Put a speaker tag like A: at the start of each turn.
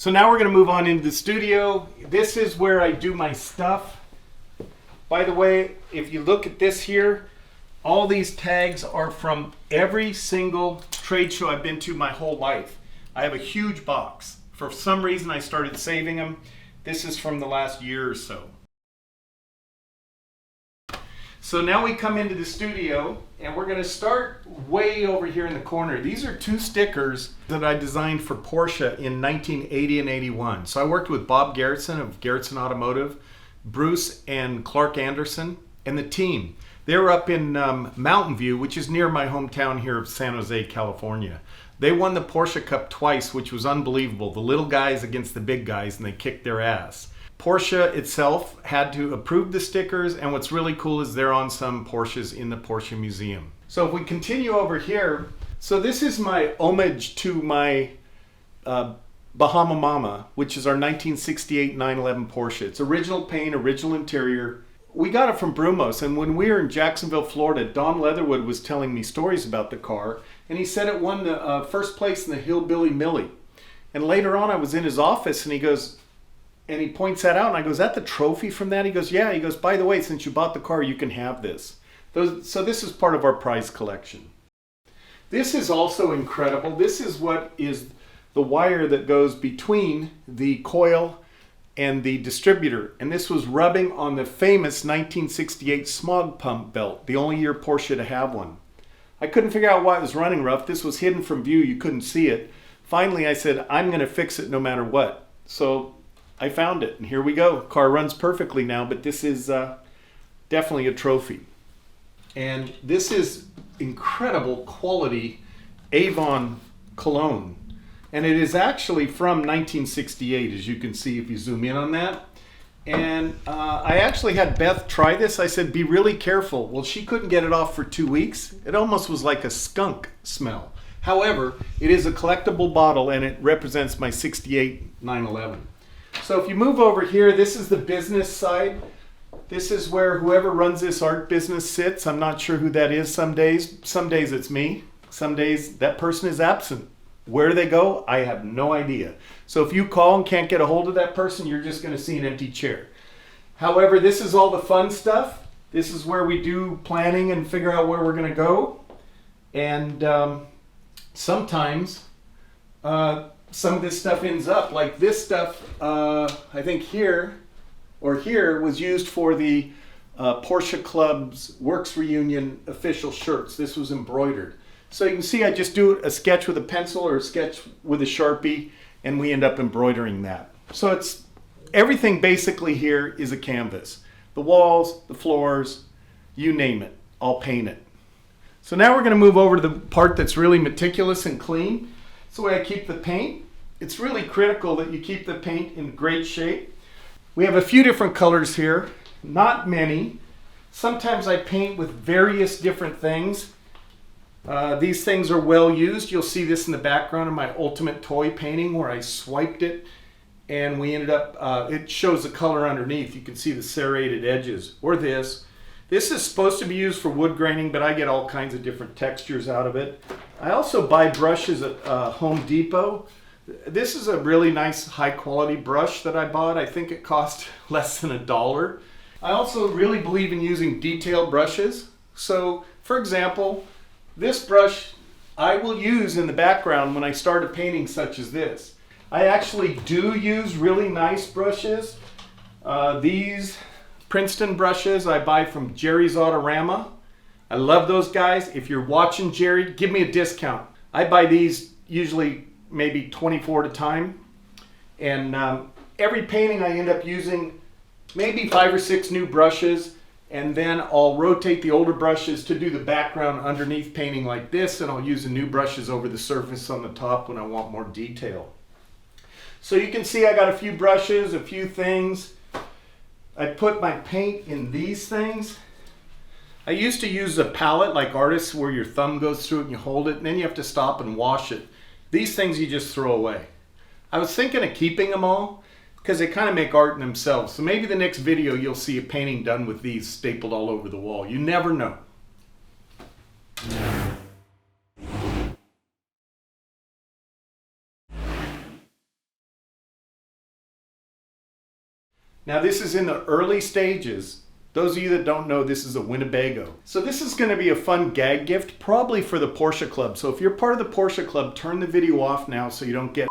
A: So now we're going to move on into the studio. This is where I do my stuff. By the way, if you look at this here, all these tags are from every single trade show I've been to my whole life. I have a huge box. For some reason I started saving them. This is from the last year or so. So now we come into the studio and we're going to start way over here in the corner. These are two stickers that I designed for Porsche in 1980 and 81. So I worked with Bob Garrettson of Garrettson Automotive, Bruce and Clark Anderson, and the team. They were up in Mountain View, which is near my hometown here of San Jose, California. They won the Porsche Cup twice, which was unbelievable. The little guys against the big guys, and they kicked their ass. Porsche itself had to approve the stickers, and what's really cool is they're on some Porsches in the Porsche Museum. So if we continue over here, so this is my homage to my Bahama Mama, which is our 1968 911 Porsche. It's original paint, original interior. We got it from Brumos, and when we were in Jacksonville, Florida, Don Leatherwood was telling me stories about the car, and he said it won the first place in the Hillbilly Millie. And later on I was in his office and he goes, and he points that out, and I go, is that the trophy from that? He goes, yeah. He goes, by the way, since you bought the car, you can have this. So this is part of our prize collection. This is also incredible. This is what is the wire that goes between the coil and the distributor. And this was rubbing on the famous 1968 smog pump belt, the only year Porsche to have one. I couldn't figure out why it was running rough. This was hidden from view. You couldn't see it. Finally, I said, I'm going to fix it no matter what. So I found it, and here we go. Car runs perfectly now, but this is definitely a trophy. And this is incredible quality Avon cologne. And it is actually from 1968, as you can see if you zoom in on that. And I actually had Beth try this. I said, be really careful. Well, she couldn't get it off for 2 weeks. It almost was like a skunk smell. However, it is a collectible bottle, and it represents my 68 911. So if you move over here, this is the business side. This is where whoever runs this art business sits. I'm not sure who that is some days. Some days it's me. Some days that person is absent. Where they go, I have no idea. So if you call and can't get a hold of that person, you're just going to see an empty chair. However, this is all the fun stuff. This is where we do planning and figure out where we're going to go. And sometimes some of this stuff ends up, like this stuff, I think here was used for the Porsche Club's Works Reunion official shirts. This was embroidered. So you can see I just do a sketch with a pencil or a sketch with a Sharpie, and we end up embroidering that. So it's everything basically here is a canvas. The walls, the floors, you name it, I'll paint it. So now we're going to move over to the part that's really meticulous and clean. It's the way I keep the paint. It's really critical that you keep the paint in great shape. We have a few different colors here, not many. Sometimes I paint with various different things. These things are well used. You'll see this in the background of my Ultimate Toy painting where I swiped it and we ended up, it shows the color underneath. You can see the serrated edges. Or this. This is supposed to be used for wood graining, but I get all kinds of different textures out of it. I also buy brushes at Home Depot. This is a really nice high quality brush that I bought. I think it cost less than $1. I also really believe in using detailed brushes. So, for example, this brush I will use in the background when I start a painting such as this. I actually do use really nice brushes. These Princeton brushes I buy from Jerry's Autorama. I love those guys. If you're watching Jerry, give me a discount. I buy these usually maybe 24 at a time. And every painting I end up using maybe 5 or 6 new brushes. And then I'll rotate the older brushes to do the background underneath painting like this, and I'll use the new brushes over the surface on the top when I want more detail. So you can see I got a few brushes, a few things. I put my paint in these things. I used to use a palette like artists where your thumb goes through it and you hold it, and then you have to stop and wash it. These things you just throw away. I was thinking of keeping them all, because they kind of make art in themselves. So maybe the next video you'll see a painting done with these stapled all over the wall. You never know. Now this is in the early stages. Those of you that don't know, this is a Winnebago. So this is going to be a fun gag gift, probably for the Porsche Club. So if you're part of the Porsche Club, turn the video off now so you don't get